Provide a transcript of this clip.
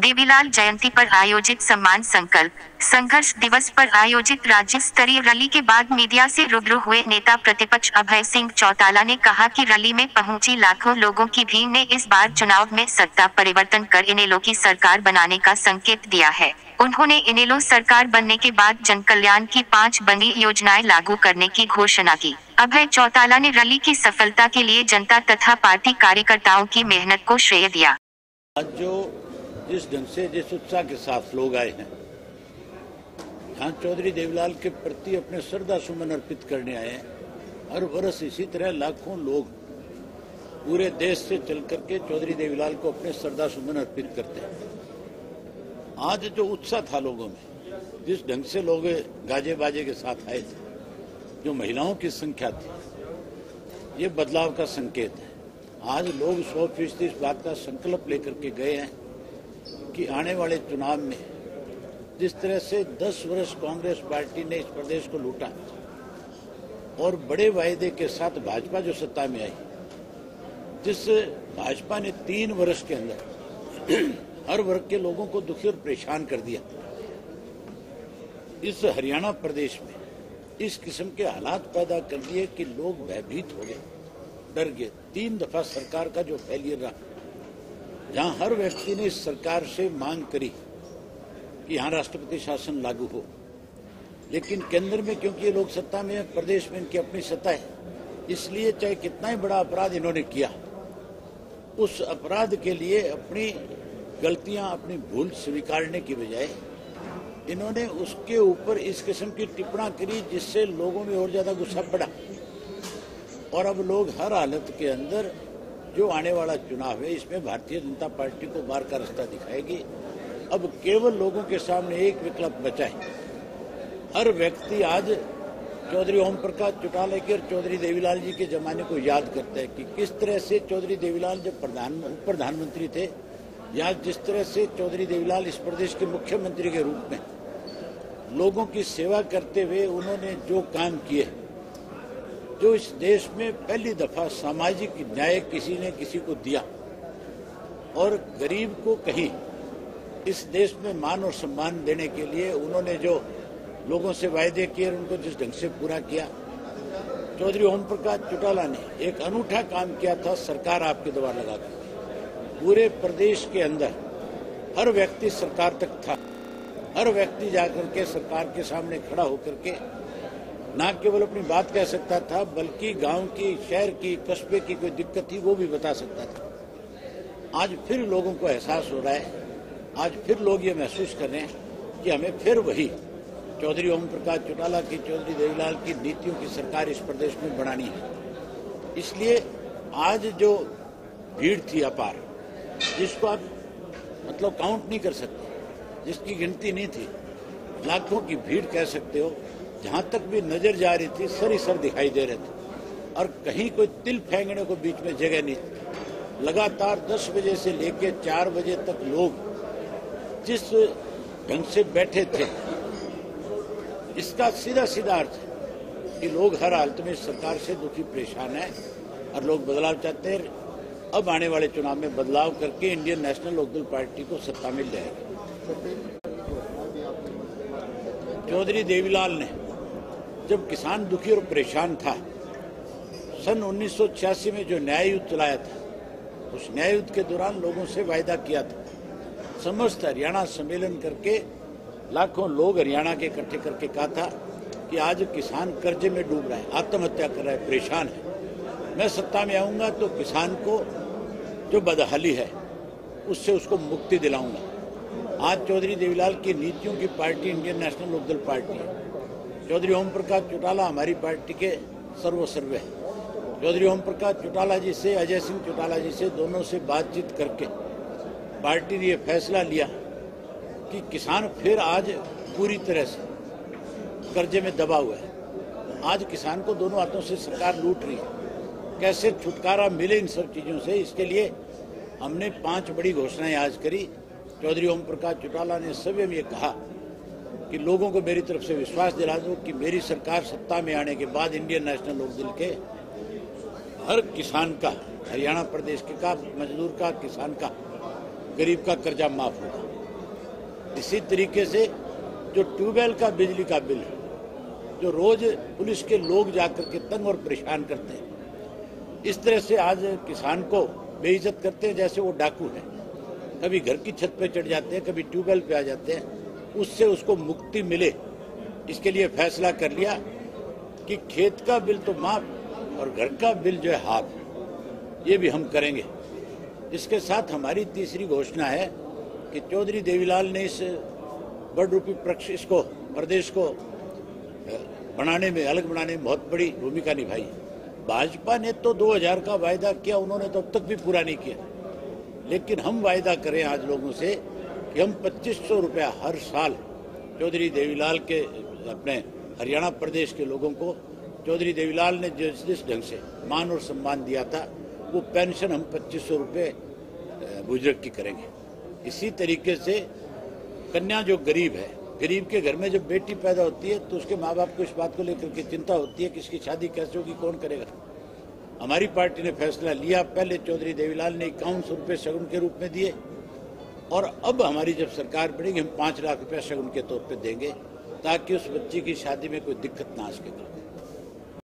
देवीलाल जयंती पर आयोजित सम्मान संकल्प संघर्ष दिवस पर आयोजित राज्य स्तरीय रैली के बाद मीडिया से रूबरू हुए नेता प्रतिपक्ष अभय सिंह चौटाला ने कहा कि रैली में पहुंची लाखों लोगों की भीड़ ने इस बार चुनाव में सत्ता परिवर्तन कर इनेलो की सरकार बनाने का संकेत दिया है। उन्होंने इनेलो सरकार बनने के बाद जनकल्याण की 5 बड़ी योजनाएं लागू करने की घोषणा की। अभय चौटाला ने रैली की सफलता के लिए जनता तथा पार्टी कार्यकर्ताओं की मेहनत को श्रेय दिया। आज जो जिस ढंग से जिस उत्साह के साथ लोग आए हैं, यहाँ चौधरी देवीलाल के प्रति अपने श्रद्धा सुमन अर्पित करने आए हैं। हर वर्ष इसी तरह लाखों लोग पूरे देश से चल करके चौधरी देवीलाल को अपने श्रद्धा सुमन अर्पित करते हैं। आज जो उत्साह था लोगों में, जिस ढंग से लोग गाजे बाजे के साथ आए थे, जो महिलाओं की संख्या थी, ये बदलाव का संकेत है। आज लोग 100% इस बात का संकल्प लेकर के गए हैं कि आने वाले चुनाव में जिस तरह से 10 वर्ष कांग्रेस पार्टी ने इस प्रदेश को लूटा और बड़े वायदे के साथ भाजपा जो सत्ता में आई, जिस भाजपा ने 3 वर्ष के अंदर हर वर्ग के लोगों को दुखी और परेशान कर दिया, इस हरियाणा प्रदेश में इस किस्म के हालात पैदा कर दिए कि लोग भयभीत हो गए, डर गए। 3 दफा सरकार का जो फेलियर रहा, जहां हर व्यक्ति ने इस सरकार से मांग करी कि यहां राष्ट्रपति शासन लागू हो, लेकिन केंद्र में क्योंकि ये लोग सत्ता में है, प्रदेश में इनकी अपनी सत्ता है, इसलिए चाहे कितना ही बड़ा अपराध इन्होंने किया, उस अपराध के लिए अपनी गलतियां, अपनी भूल स्वीकारने की बजाय इन्होंने उसके ऊपर इस किस्म की टिप्पणी करी, जिससे लोगों में और ज्यादा गुस्सा बढ़ा। और अब लोग हर हालत के अंदर जो आने वाला चुनाव है, इसमें भारतीय जनता पार्टी को बाहर का रास्ता दिखाएगी। अब केवल लोगों के सामने एक विकल्प बचा है। हर व्यक्ति आज चौधरी ओम प्रकाश चौटाला के और चौधरी देवीलाल जी के जमाने को याद करता है कि किस तरह से चौधरी देवीलाल जब प्रधानमंत्री थे, या जिस तरह से चौधरी देवीलाल इस प्रदेश के मुख्यमंत्री के रूप में लोगों की सेवा करते हुए उन्होंने जो काम किए, जो इस देश में पहली दफा सामाजिक न्याय किसी ने किसी को दिया और गरीब को कहीं इस देश में मान और सम्मान देने के लिए उन्होंने जो लोगों से वायदे किए, उनको जिस ढंग से पूरा किया, चौधरी ओम प्रकाश चौटाला ने एक अनूठा काम किया था। सरकार आपके द्वार लगा के पूरे प्रदेश के अंदर हर व्यक्ति सरकार तक था, हर व्यक्ति जाकर के सरकार के सामने खड़ा होकर के न केवल अपनी बात कह सकता था, बल्कि गांव की, शहर की, कस्बे की कोई दिक्कत थी वो भी बता सकता था। आज फिर लोगों को एहसास हो रहा है, आज फिर लोग ये महसूस कर रहे हैं कि हमें फिर वही चौधरी ओम प्रकाश चौटाला की, चौधरी देवीलाल की नीतियों की सरकार इस प्रदेश में बनानी है। इसलिए आज जो भीड़ थी अपार, जिसको आप मतलब काउंट नहीं कर सकते, जिसकी गिनती नहीं थी, लाखों की भीड़ कह सकते हो, जहां तक भी नजर जा रही थी सर ही सर दिखाई दे रहे थे और कहीं कोई तिल फेंकने को बीच में जगह नहीं थी। लगातार 10 बजे से लेकर 4 बजे तक लोग जिस ढंग से बैठे थे, इसका सीधा सीधा अर्थ है कि लोग हर हालत में सरकार से दुखी परेशान है और लोग बदलाव चाहते हैं। अब आने वाले चुनाव में बदलाव करके इंडियन नेशनल लोकदल पार्टी को सत्ता मिल जाएगी। चौधरी देवीलाल ने जब किसान दुखी और परेशान था, सन 1986 में जो न्याय युद्ध चलाया था, उस न्याय युद्ध के दौरान लोगों से वायदा किया था, समस्त हरियाणा सम्मेलन करके लाखों लोग हरियाणा के इकट्ठे करके कहा था कि आज किसान कर्जे में डूब रहा है, आत्महत्या कर रहा है, परेशान है, मैं सत्ता में आऊंगा तो किसान को जो बदहाली है उससे उसको मुक्ति दिलाऊंगा। आज चौधरी देवीलाल की नीतियों की पार्टी इंडियन नेशनल लोकदल पार्टी है। चौधरी ओम प्रकाश चौटाला हमारी पार्टी के सर्वसर्व है। चौधरी ओम प्रकाश चौटाला जी से, अजय सिंह चौटाला जी से, दोनों से बातचीत करके पार्टी ने यह फैसला लिया कि किसान फिर आज पूरी तरह से कर्जे में दबा हुआ है। आज किसान को दोनों हाथों से सरकार लूट रही है। कैसे छुटकारा मिले इन सब चीजों से, इसके लिए हमने 5 बड़ी घोषणाएं आज करी। चौधरी ओम प्रकाश चौटाला ने स्वयं ये कहा कि लोगों को मेरी तरफ से विश्वास दिला दो कि मेरी सरकार सत्ता में आने के बाद इंडियन नेशनल लोकदल के हर किसान का, हरियाणा प्रदेश के का, मजदूर का, किसान का, गरीब का कर्जा माफ होगा। इसी तरीके से जो ट्यूबवेल का बिजली का बिल है, जो रोज पुलिस के लोग जाकर के तंग और परेशान करते हैं, इस तरह से आज किसान को बेइज्जत करते हैं जैसे वो डाकू है। कभी घर की छत पे चढ़ जाते हैं, कभी ट्यूबवेल पे आ जाते हैं। उससे उसको मुक्ति मिले, इसके लिए फैसला कर लिया कि खेत का बिल तो माफ और घर का बिल जो है हाफ, ये भी हम करेंगे। इसके साथ हमारी तीसरी घोषणा है कि चौधरी देवीलाल ने इस बड़रूपी प्रदेश को बनाने में, अलग बनाने में बहुत बड़ी भूमिका निभाई। भाजपा ने तो 2000 का वायदा किया, उन्होंने तो अब तक भी पूरा नहीं किया। लेकिन हम वायदा करें आज लोगों से कि हम 2500 रुपया हर साल चौधरी देवीलाल के, अपने हरियाणा प्रदेश के लोगों को चौधरी देवीलाल ने जिस ढंग से मान और सम्मान दिया था, वो पेंशन हम 2500 रुपये बुजुर्ग की करेंगे। इसी तरीके से कन्या जो गरीब है, गरीब के घर में जब बेटी पैदा होती है तो उसके माँ बाप को इस बात को लेकर के चिंता होती है कि इसकी शादी कैसे होगी, कौन करेगा। हमारी पार्टी ने फैसला लिया, पहले चौधरी देवीलाल ने 5100 रुपये शगुन के रूप में दिए, और अब हमारी जब सरकार बनेगी हम 5 लाख रुपया शगुन के तौर पे देंगे, ताकि उस बच्ची की शादी में कोई दिक्कत ना आ सके।